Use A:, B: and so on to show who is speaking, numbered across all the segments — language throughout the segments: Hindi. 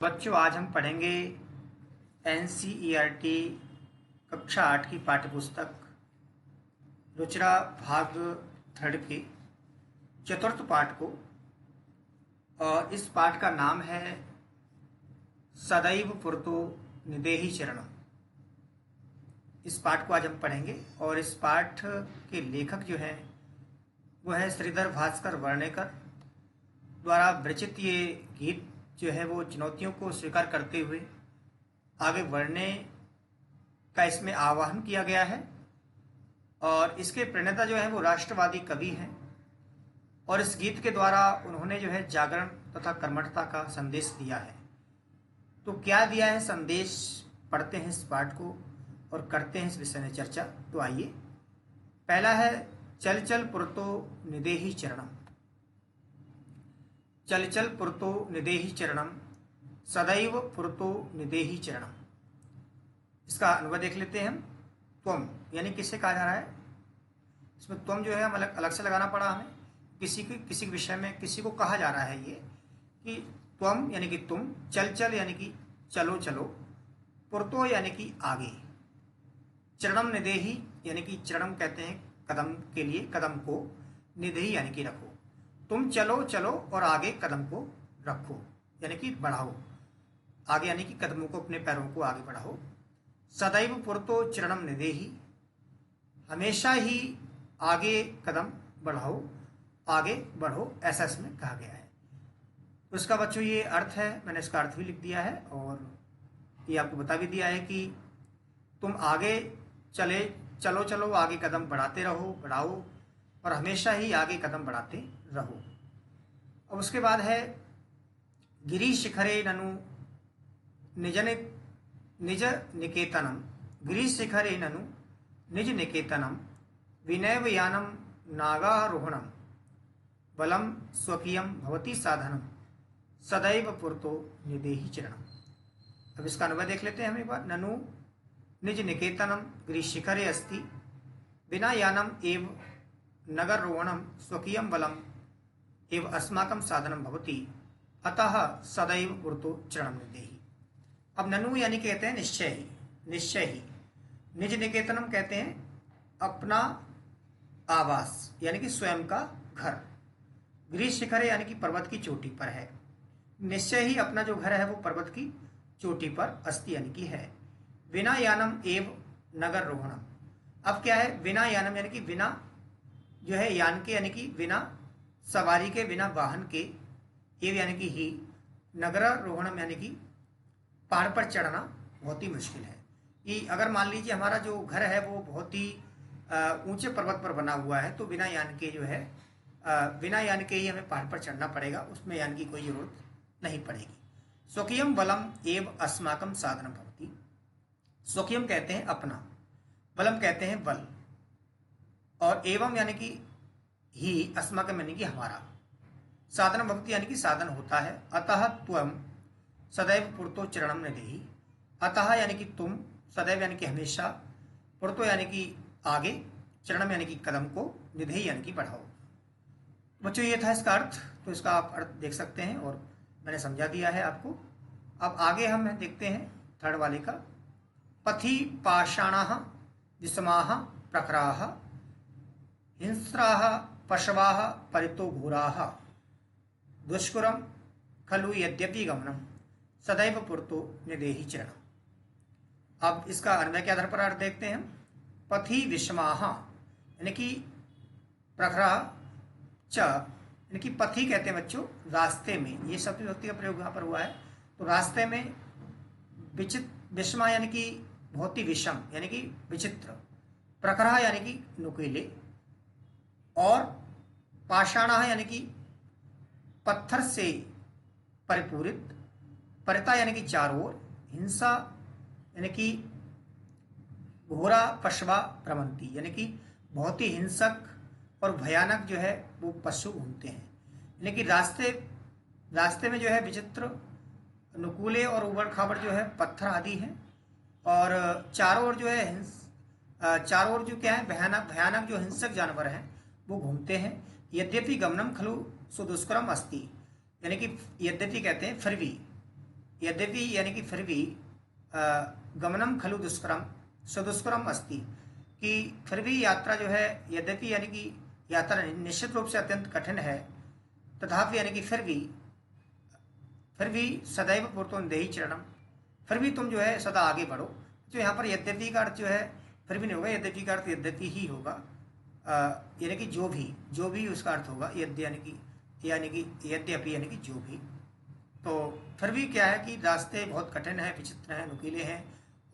A: बच्चों, आज हम पढ़ेंगे NCERT कक्षा 8 की पाठ्यपुस्तक रुचिरा भाग थर्ड के चतुर्थ पाठ को। और इस पाठ का नाम है सदैव पुरतो निदेहि चरणम। इस पाठ को आज हम पढ़ेंगे और इस पाठ के लेखक जो है वो है श्रीधर भास्कर वर्णेकर द्वारा विरचित। ये गीत जो है वो चुनौतियों को स्वीकार करते हुए आगे बढ़ने का इसमें आह्वान किया गया है। और इसके प्रणेता जो है वो राष्ट्रवादी कवि हैं और इस गीत के द्वारा उन्होंने जो है जागरण तथा कर्मठता का संदेश दिया है। तो क्या दिया है संदेश, पढ़ते हैं इस पाठ को और करते हैं इस विषय में चर्चा। तो आइए, पहला है चल चल पुरतो निदेहि चरणम। चल चल पुरतो निदेहि चरणम, सदैव पुरतो निदेहि चरणम। इसका अनुवाद देख लेते हैं हम। त्वम यानी किसे कहा जा रहा है, इसमें त्वम जो है हम अलग से लगाना पड़ा हमें। किसी विषय में किसी को कहा जा रहा है ये कि त्वम यानी कि तुम, चल चल यानी कि चलो चलो, पुरतो यानी कि आगे, चरणम निदेहि यानी कि चरणम कहते हैं कदम के लिए, कदम को, निदेहि यानी कि रखो। तुम चलो चलो और आगे कदम को रखो यानी कि बढ़ाओ, आगे यानी कि कदमों को, अपने पैरों को आगे बढ़ाओ। सदैव पुरतो चरणम निदेहि, हमेशा ही आगे कदम बढ़ाओ, आगे बढ़ो, ऐसा इसमें कहा गया है। तो इसका बच्चों ये अर्थ है, मैंने इसका अर्थ भी लिख दिया है और ये आपको बता भी दिया है कि तुम आगे चलो चलो, आगे कदम बढ़ाते रहो, बढ़ाओ, और हमेशा ही आगे कदम बढ़ाते रहो। अब उसके बाद है गिरी शिखरे ननु निज निकेतनम, गिरी शिखरे ननु निज निकेतनम, विनैव यानम नागारोहणम, बलम स्वकीयम भवती साधनम, सदैव पुरतो निदेहि चरणम। अब इसका अनुवाद देख लेते हैं हम एक बार। ननु निज निकेतनम गिरी शिखरे अस्ति, बिना यानम एव नगरोहणम, स्वकीयम बलम एव अस्माकं साधनम भवति, अतः सदैव पुरतो चरणम निदेहि। अब ननु यानी कहते हैं निश्चय ही, निश्चय ही। निज निकेतनम कहते हैं अपना आवास यानी कि स्वयं का घर। गिरी शिखरे यानी कि पर्वत की चोटी पर है। निश्चय ही अपना जो घर है वो पर्वत की चोटी पर अस्ति यानी कि है। बिना यानम एव नगर रोहणम, अब क्या है, बिना यानम यानी कि बिना जो है यान के, यानी कि बिना सवारी के, बिना वाहन के, एव यानी कि ही, नगर रोहणम यानी कि पहाड़ पर चढ़ना बहुत ही मुश्किल है। कि अगर मान लीजिए हमारा जो घर है वो बहुत ही ऊंचे पर्वत पर बना हुआ है तो बिना यान के जो है, बिना यान के ही हमें पहाड़ पर चढ़ना पड़ेगा, उसमें यान की कोई जरूरत नहीं पड़ेगी। स्वकीयम बलम एव अस्माकम साधनम भवति, स्वकीयम कहते हैं अपना, बलम कहते हैं बल, और एवं यानी कि ही, अस्माकम यानी कि हमारा, साधन भक्ति यानी कि साधन होता है। अतः त्वम सदैव पुरतो चरणम निदेहि, अतः यानी कि तुम, सदैव यानी कि हमेशा, पुरतो यानी कि आगे, चरणम यानी कि कदम को, निदेहि यानी कि बढ़ाओ। बच्चों ये था इसका अर्थ, तो इसका आप अर्थ देख सकते हैं और मैंने समझा दिया है आपको। अब आगे हम देखते हैं थर्ड वाले का। पथि पाषाणाः विषमाः प्रखराः, हिंस्राः पशवाः परितो घोराः, दुष्करम खलु यद्यपि गमनम, सदैव पुरतो निदेहि चरणम। अब इसका अन्वय के आधार पर अर्थ देखते हैं हम। पथि विषमाः यानी कि प्रखरा च, यानी कि पथि कहते हैं बच्चों रास्ते में, ये शब्द विभक्ति का प्रयोग यहाँ पर हुआ है। तो रास्ते में विषमा यानी कि बहुत ही विषम यानी कि विचित्र, प्रखरा यानी कि नुकीले, और पाषाणा यानी कि पत्थर से परिपूरित, परिता यानी कि चारों ओर, हिंसा यानी कि घोरा पशवा भ्रमंती यानी कि बहुत ही हिंसक और भयानक जो है वो पशु घूमते हैं। यानी कि रास्ते में जो है विचित्र, नुकीले और उबड़ खाबड़ जो है पत्थर आदि हैं, और चारों ओर जो है चारों ओर जो क्या है, भयानक जो हिंसक जानवर हैं वो घूमते हैं। यद्यपि गमनम खलु सुदुष्करम अस्ति, यानी कि यद्यपि कहते हैं फिर भी, यद्यपि यानी कि फिर भी गमनम खलु दुष्करम सुदुष्करम अस्ति, कि फिर भी यात्रा जो है, यद्यपि यानी कि यात्रा निश्चित रूप से अत्यंत कठिन है, तथापि यानी कि फिर भी सदैव पूर्तो देही चरणम, फिर भी तुम जो है सदा आगे बढ़ो। जो यहाँ पर यद्यपि का अर्थ जो है फिर भी नहीं होगा, यद्यपि का अर्थ यद्यपि ही होगा, यानी कि जो भी उसका अर्थ होगा, यद्य यानी कि यद्यपि यानी कि जो भी। तो फिर भी क्या है कि रास्ते बहुत कठिन हैं, विचित्र हैं, नुकीले हैं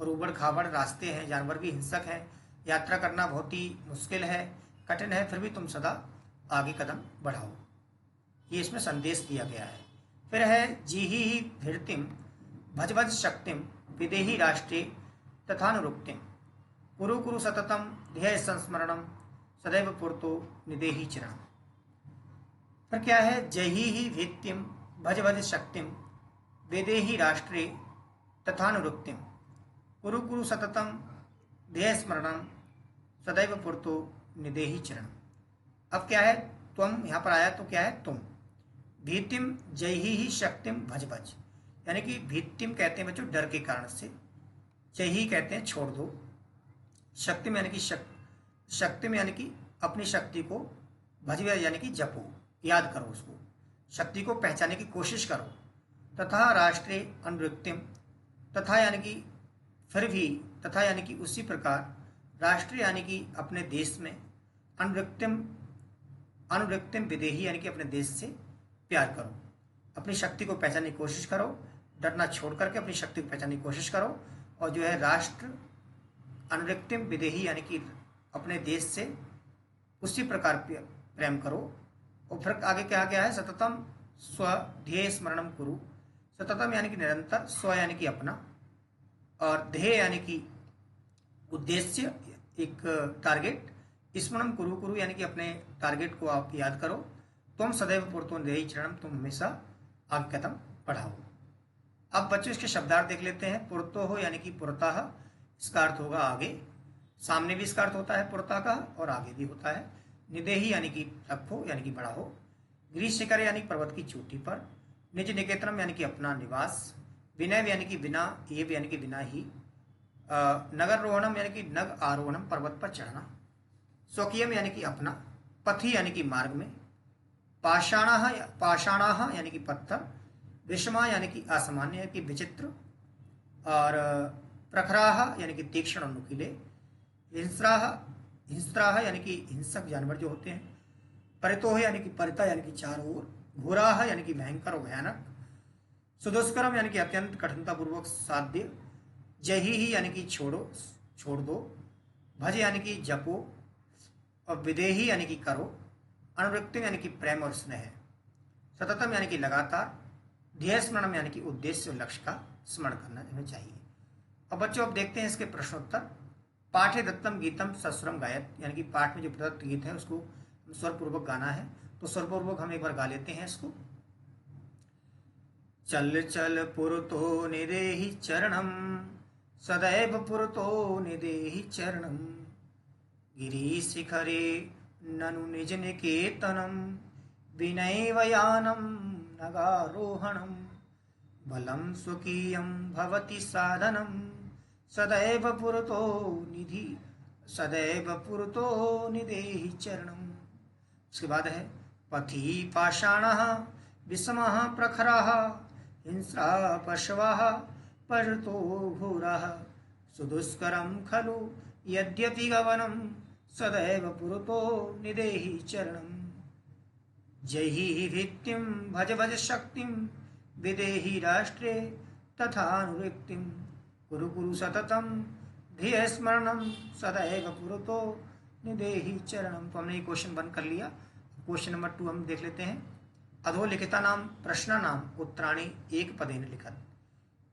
A: और उबड़ खाबड़ रास्ते हैं, जानवर भी हिंसक हैं, यात्रा करना बहुत ही मुश्किल है, कठिन है, फिर भी तुम सदा आगे कदम बढ़ाओ। ये इसमें संदेश दिया गया है। फिर है जीहि भीर्तिम भज भज शक्तिम विदेही राष्ट्रे तथानुरुक्तिम कुरु कुरु सततम ध्येय संस्मरणम सदैव पूर्तो निदेही चरणम। फिर क्या है, जही ही भीत्तिम भज भज शक्तिम वेदेही राष्ट्रे तथानुरुक्तिम कुरु कुरु सततम ध्येय स्मरणम सदैव पूर्तो निदेही चरणम। अब क्या है, तुम यहाँ पर आया तो क्या है, तुम भीतिम जयही ही शक्तिम भज भज, यानी कि भीतिम कहते हैं बच्चों डर के कारण से, जयही कहते हैं छोड़ दो, शक्ति में यानी कि शक्ति में यानी कि अपनी शक्ति को, भज यानी कि जपो, याद करो उसको, शक्ति को पहचानने की कोशिश करो। तथा राष्ट्रीय अनुवृत्तिम, तथा यानी कि फिर भी, तथा यानी कि उसी प्रकार, राष्ट्रीय यानी कि अपने देश में, अनुवृत्तिम विदेही यानी कि अपने देश से प्यार करो, अपनी शक्ति को पहचानने की कोशिश करो, डरना छोड़ करके अपनी शक्ति को पहचानने की कोशिश करो। और जो है राष्ट्र अनुवृत्तिम विदेही यानी कि अपने देश से उसी प्रकार प्रेम करो। और फिर आगे क्या गया है, सततम स्वध्येय स्मरणम कुरु, सततम यानी कि निरंतर, स्व यानी कि अपना, और ध्येय यानी कि उद्देश्य, एक टारगेट, स्मरणम कुरु कुरु यानी कि अपने टारगेट को आप याद करो। तुम सदैव पूर्तो निदेही चरणम, तुम हमेशा आगे कदम बढ़ाओ। अब बच्चों इसके शब्दार्थ देख लेते हैं। पुरतो हो यानी कि पुरतः, इसका अर्थ होगा आगे, सामने भी इसका अर्थ होता है पुरता का और आगे भी होता है। निदेही यानी कि रखो यानी कि बढ़ाओ। गिरी शिखर यानी पर्वत की चोटी पर। निज निकेतनम यानी कि अपना निवास। विनय यानी कि बिना, एव यानी कि बिना ही। नगर रोहणम यानी कि नग आरोहणम, पर्वत पर चढ़ना। स्वकीयम यानी कि अपना। पथी यानी कि मार्ग में। पाषाणाह यानी कि पत्थर। विषमा यानी कि असामान्य यानी कि विचित्र, और प्रखराह यानी कि तीक्ष्ण और नुकीले। हिंस्राह यानी कि हिंसक जानवर जो होते हैं। परितोह यानी कि परिता यानी कि चारों ओर। घोराह यानी कि भयंकर और भयानक। सुदुष्करम यानी कि अत्यंत कठिनतापूर्वक साध्य। जही यानी कि छोड़ दो। भज यानी कि जपो, और विदेही यानी कि करो। अनुवृत्ति यानी कि प्रेम और स्नेह। सततम यानी कि लगातार। ध्येय स्मरणम यानी कि उद्देश्य और लक्ष्य का स्मरण करना चाहिए। अब बच्चों अब देखते हैं इसके प्रश्नोत्तर। पाठे दत्तम गीतम सस्वरम गायत, यानी कि पाठ में जो प्रदत्त गीत है उसको स्वरपूर्वक गाना है, तो स्वरपूर्वक हम एक बार गा लेते हैं इसको। चल चल पुरतो निदेहि चरणम सदैव पुरतो निदेहि चरणम गिरी शिखरे ननु निज निकेतनम विनैव यानम नगारोहणम बलम स्वकीयम भवति साधनम सदैव पुरतो निदेहि चरणम। उसके बाद है पथि पाषाणः विषमः प्रखरः हिंस्रा पशवः परतो घोरः सुदुष्करं खलु यद्यपि गमनं सदैव पुरतो निदेहि चरणम। जहि भित्तिं भज भज शक्तिं विदेहि राष्ट्रे तथानुवृत्तिं कुरु कुरु सततम ध्येय स्मरणम सदैव पुरतो निदेहि चरणम। तो हमने ये क्वेश्चन 1 कर लिया। क्वेश्चन नंबर 2 हम देख लेते हैं। अधोलिखिता नाम प्रश्न नाम उत्तराणि एक पदेन लिखत।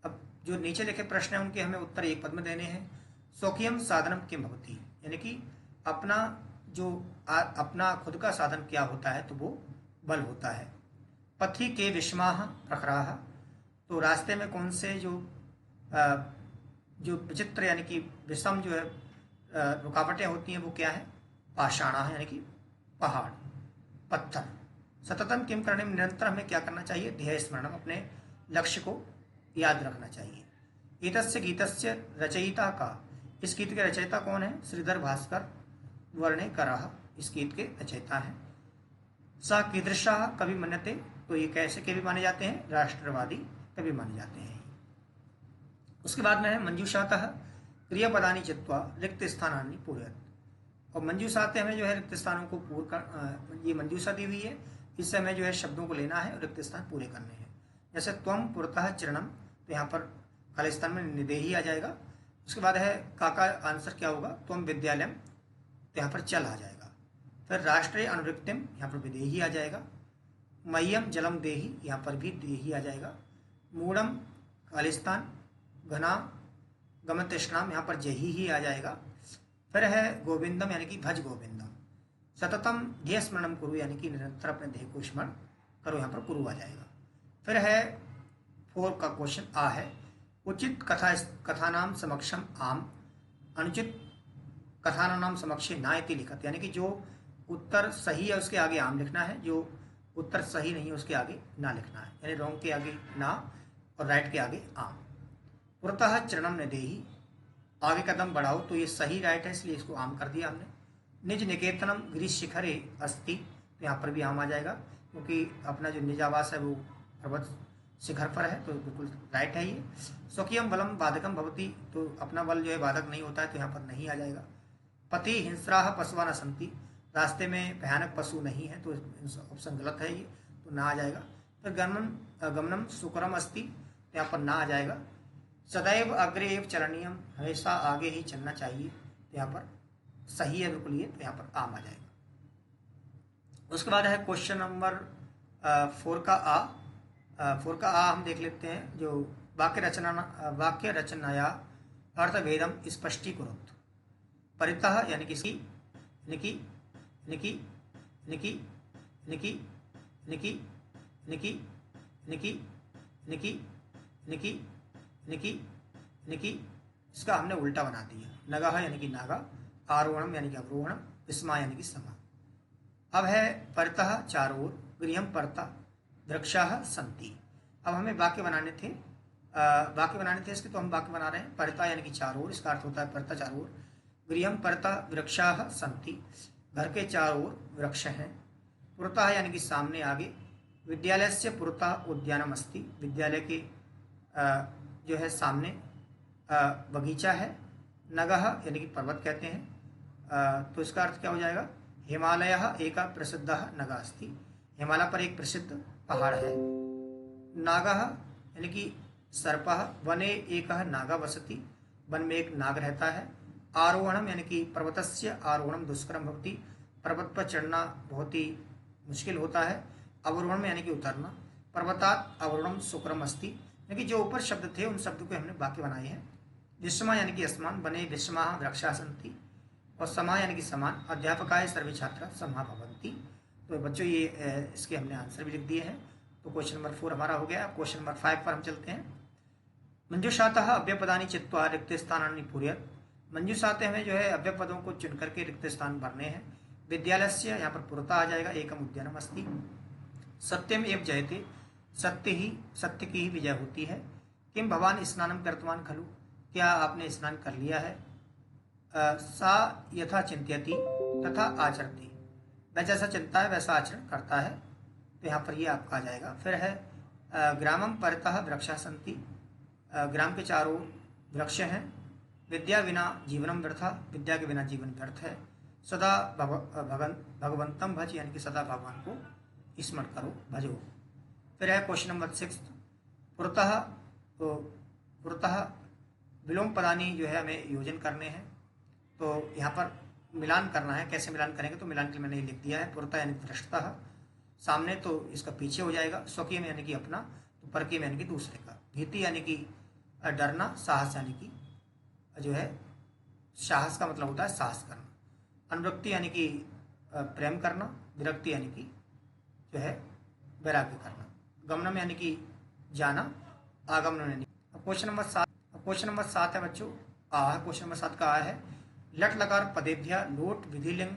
A: अब जो नीचे लिखे प्रश्न हैं उनके हमें उत्तर एक पद में देने हैं। स्वकीयम साधनम किम भवति, यानी कि अपना खुद का साधन क्या होता है, तो वो बल होता है। पथि के विषमाः प्रखराः, तो रास्ते में कौन से जो विचित्र यानी कि विषम जो है रुकावटें होती हैं वो क्या है, पाषाणाः यानी कि पहाड़ पत्थर। सततम किम करने में, निरंतर हमें क्या करना चाहिए, ध्येय स्मरणम, अपने लक्ष्य को याद रखना चाहिए। एतस्य गीतस्य रचयिता का, इस गीत के रचयिता कौन है? श्रीधर भास्कर वर्णेकरः इस गीत के रचयिता हैं। सा कीदृशः कवि मन्यते, तो ये कैसे कवि माने जाते हैं? राष्ट्रवादी कवि माने जाते हैं। उसके बाद में है मंजूषातः क्रियापदानि चित्वा रिक्त स्थानानि पूरयत्। और मंजूषाते हमें जो है रिक्त स्थानों को पूर्ण कर, ये मंजूषा दी हुई है, इससे हमें जो है शब्दों को लेना है और रिक्त स्थान पूरे करने हैं। जैसे त्वम पुरतः चरणम, तो यहाँ पर खाली स्थान में निदेही आ जाएगा। उसके बाद है का आंसर क्या होगा? त्वम विद्यालयम, तो यहाँ पर चल आ जाएगा। फिर राष्ट्रीय अनुवृत्तिम, यहाँ पर विदेही आ जाएगा। मह्यम जलम देही, यहाँ पर भी देही आ जाएगा। मूढ़म खालिस्तान, घना गमतृष्णाम, यहाँ पर जही ही आ जाएगा। फिर है गोविंदम यानी कि भज गोविंदम। सततम ध्येय स्मरणम कुरु, यानी कि निरंतर अपने ध्येय को स्मरण करो, यहाँ पर कुरु आ जाएगा। फिर है 4 का क्वेश्चन आ है, उचित कथानाम समक्षम आम, अनुचित कथानाम समक्षे ना इति लिखत, यानी कि जो उत्तर सही है उसके आगे आम लिखना है, जो उत्तर सही नहीं है उसके आगे ना लिखना है, यानी रॉन्ग के आगे ना और राइट के आगे आम। पुरतः चरणम निदेही, आगे कदम बढ़ाओ, तो ये सही राइट है इसलिए इसको आम कर दिया हमने। निज निकेतनम गिरीश शिखरे अस्ति, तो यहाँ पर भी आम आ जाएगा क्योंकि अपना जो निज आवास है वो पर्वत शिखर पर है, तो बिल्कुल राइट है ये। स्वकीयम बलम बाधकम भवती, तो अपना बल जो है बाधक नहीं होता है, तो यहाँ पर नहीं आ जाएगा। पति हिंस्राह पशुवा न संति, रास्ते में भयानक पशु नहीं है, तो ऑप्शन गलत है ये, तो ना आ जाएगा। फिर गमनम सुकरम अस्ति, तो यहाँ पर ना आ जाएगा। सदैव अग्रे एव चरणीयम, हमेशा आगे ही चलना चाहिए, तो यहाँ पर सही है बिल्कुल ये, तो यहाँ पर आम आ जाएगा। उसके बाद है क्वेश्चन नंबर 4 का आ। 4 का आ हम देख लेते हैं, जो वाक्य रचनाया अर्थभेदम स्पष्टीकुरुत। परितः यानी कि निकी निकी निकी निकी निकी निकी निकी निकी निकी निकी निकी, इसका हमने उल्टा बना दिया। नगह यानी कि नागा, आरोहणम यानी कि अवरोहणम, विस्मा यानी कि समा। अब है परतः चारों ओर, गृहम परता वृक्षाः सन्ति। अब हमें वाक्य बनाने थे, इसके, तो हम वाक्य बना रहे हैं। परता यानी कि चारों ओर, इसका अर्थ होता है परता चारों ओर। गृहम परता वृक्षाः सन्ति, घर के चारों ओर वृक्ष हैं। पुरतः यानी कि सामने आगे। विद्यालय से पुरतः उद्यानम अस्ति, विद्यालय के जो है सामने बगीचा है। नगह यानी कि पर्वत कहते हैं, तो इसका अर्थ क्या हो जाएगा? हिमालय एक प्रसिद्ध नगा अस्ति, हिमालय पर एक प्रसिद्ध पहाड़ है। नागः यानी कि सर्पः, वने एक नागा वसति, वन में एक नाग रहता है। आरोहणम यानी कि पर्वतस्य आरोहणम दुष्करम भवति, पर्वत पर चढ़ना बहुत ही मुश्किल होता है। अवरोहणम यानी कि उतरना। पर्वतात् अवरोहणम सुकरम अस्ति, यानी कि जो ऊपर शब्द थे उन शब्दों को हमने वाक्य बनाए हैं। विषमा यानी कि आसमान, बने विषमा वृक्षा सन्ति, और समा यानी कि समान। अध्यापकाय सर्वे छात्रा समा भवन्ति। तो बच्चों ये इसके हमने आंसर भी लिख दिए हैं। तो क्वेश्चन नंबर 4 हमारा हो गया। क्वेश्चन नंबर 5 पर हम चलते हैं। मंजूषातः अव्यपदानि चित्वा रिक्त स्थानानि पूरयत्, मंजूषाते हमें जो है अव्यय पदों को चुन करके रिक्त स्थान भरने हैं। विद्यालय से यहाँ पर पुरता आ जाएगा, एकम उद्यानम अस्ति। सत्यम एव जयते, सत्य की ही विजय होती है। किम भवान स्नानम कृतवान खलु, क्या आपने स्नान कर लिया है। सा यथा चिंत्यति तथा आचरति, वह जैसा चिंता है वैसा आचरण करता है, तो यहाँ पर ये आपका आ जाएगा। फिर है ग्रामम परतः वृक्षा सन्ति, ग्राम के चारों वृक्ष हैं। विद्या बिना जीवनम व्यर्था, विद्या के बिना जीवन व्यर्थ है। सदा भगवंतम भज, यानी कि सदा भगवान को स्मरण करो, भजो। फिर है क्वेश्चन नंबर 6, पुरतः, तो पुरतः विलोम पदानी जो है हमें योजन करने हैं, तो यहाँ पर मिलान करना है। कैसे मिलान करेंगे, तो मिलान के लिए मैंने लिख दिया है। पुरतः यानी पृष्ठतः, सामने तो इसका पीछे हो जाएगा। स्वकीय में यानी कि अपना, तो परकीय में यानी कि दूसरे का। भीति यानी कि डरना, साहस यानी कि जो है साहस का मतलब होता है साहस करना। अनुरक्ति यानी कि प्रेम करना। विरक्ति यानी कि जो है वैराग्य करना। गमनम यानी कि जाना, आगमन यानी। क्वेश्चन नंबर 7 है बच्चों, क्वेश्चन नंबर 7 का आ है, लट लकार पदेभ्य लोट विधिलिंग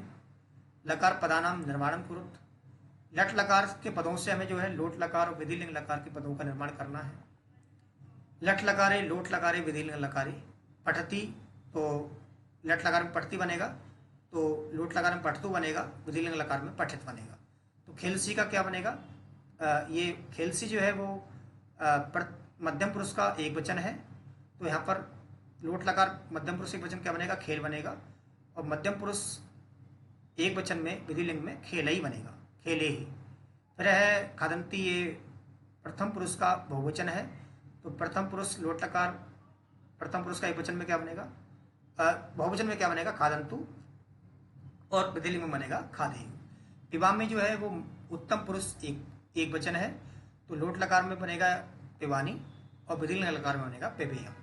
A: लकार पदानाम निर्माणम कुरुत। लट लकार के पदों से हमें जो है लोट लकार और विधिलिंग लकार के पदों का निर्माण करना है। लट लकारे, लोट लकारे, विधिलिंग लकारे। पठती, तो लट लकार में पठती बनेगा, तो लोट लकार में पठतु बनेगा, विधिलिंग लकार में पठित बनेगा। तो खेलसी का क्या बनेगा? ये खेलसी जो है वो मध्यम पुरुष का एक वचन है, तो यहाँ पर लोट लकार मध्यम पुरुष एक वचन क्या बनेगा? खेल बनेगा। और मध्यम पुरुष एक वचन में विधिलिंग में खेल ही बनेगा, खेले ही। फिर है खादंती, ये प्रथम पुरुष का बहुवचन है, तो प्रथम पुरुष लोट लकार प्रथम पुरुष का एक वचन में क्या बनेगा? बहुवचन में क्या बनेगा? खादंतु। और विधिलिंग में बनेगा खादेयु। पिबामी जो है वो उत्तम पुरुष एक वचन है, तो लोट लकार में बनेगा पिबानी और विधिलिंग लकार में बनेगा पेबेयम।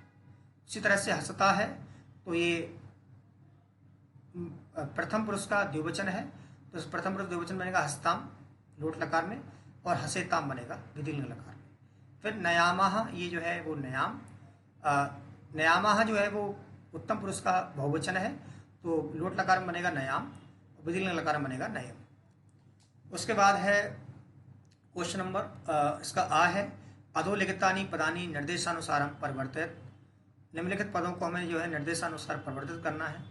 A: इसी तरह से हसता है, तो ये प्रथम पुरुष का द्विवचन है, तो इस प्रथम पुरुष द्विवचन बनेगा हस्ताम लोट लकार में, और हसेताम बनेगा विधिलिंग लकार में। फिर नयामः, ये जो है वो नयाम, नयामः जो है वो उत्तम पुरुष का बहुवचन है, तो लोट लकार में बनेगा नयाम, विधिलिंग लकार में बनेगा नयम। उसके बाद है क्वेश्चन नंबर इसका आ है, अधोलिखितानि पदानि निर्देशानुसारम परिवर्तित। निम्नलिखित पदों को हमें जो है निर्देशानुसार परिवर्तित करना है।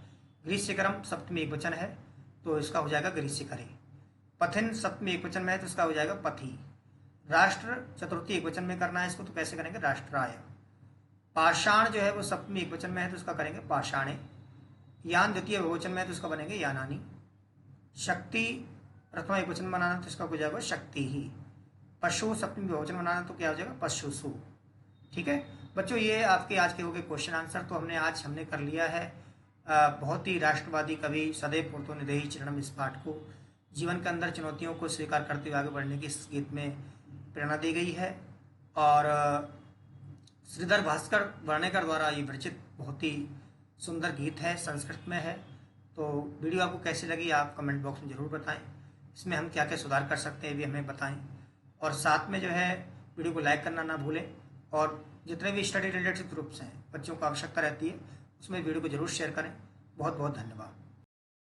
A: ग्रीष्यकरम सप्तमी एक वचन है, तो इसका हो जाएगा ग्रीष्यकरे। पथिन सप्तमी एक वचन में है, तो इसका हो जाएगा पथि। राष्ट्र चतुर्थी एक वचन में करना है इसको, तो कैसे करेंगे? राष्ट्राय। पाषाण जो है वो सप्तमी एक वचन में है, तो इसका करेंगे पाषाणे। यान द्वितीय बहुवचन में है, तो इसका बनेंगे यानानी। शक्ति प्रथमा एक वचन बनाना, तो इसका हो जाएगा शक्ति ही। पशु सप्तमी बहुवचन बनाना, तो क्या हो जाएगा? पशुसु। ठीक है बच्चों, ये आपके आज के हो गए क्वेश्चन आंसर। तो हमने कर लिया है बहुत ही राष्ट्रवादी कवि सदैव पूर्तो निदेहि चरणम इस पाठ को जीवन के अंदर चुनौतियों को स्वीकार करते हुए आगे बढ़ने की इस गीत में प्रेरणा दी गई है। और श्रीधर भास्कर वर्णेकर द्वारा ये विरचित बहुत ही सुंदर गीत है, संस्कृत में है। तो वीडियो आपको कैसी लगी आप कमेंट बॉक्स में ज़रूर बताएं। इसमें हम क्या क्या सुधार कर सकते हैं भी हमें बताएं। और साथ में जो है वीडियो को लाइक करना ना भूलें, और जितने भी स्टडी रिलेटेड ग्रुप्स हैं बच्चों को आवश्यकता रहती है उसमें वीडियो को जरूर शेयर करें। बहुत बहुत धन्यवाद।